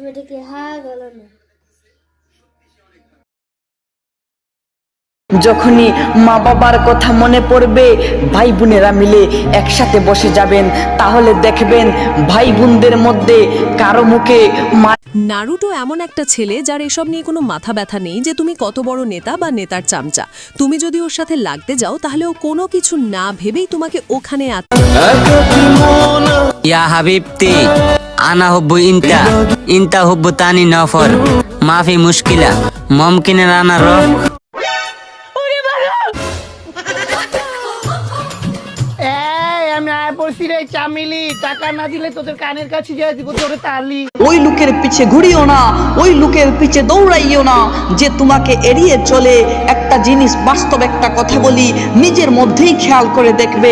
Automatically গেল না। যখনই মা বাবার কথা মনে পড়বে, ভাই বোনেরা মিলে একসাথে বসে যাবেন, তাহলে দেখবেন ভাই বোনদের মধ্যে কারো মুখে নারুটো এমন একটা ছেলে যার এসব নিয়ে কোনো মাথা ব্যথা নেই যে তুমি কত বড় নেতা বা নেতার চামচা। তুমি যদি ওর সাথে লাগতে যাও তাহলে ও কোনো কিছু না ভেবেই তোমাকে ওখানে ইয়া হাবিবতি আনা হুব্বু ইনতা হুব্বু তানি নফর মাফি মুশকিলা মুমকিনের আনা র। আমি আয় পড়ছি রে চামিলি, টাকা না দিলে তোদের কানের কাছে যাই দিব তোরে তালি। ওই লোকের পিছে ঘুরিও না, ওই লোকের পিছে দৌড়াইও না যে তোমাকে এড়িয়ে চলে। একটা জিনিস বাস্তব, একটা কথা বলি, নিজের মধ্যেই খেয়াল করে দেখবে।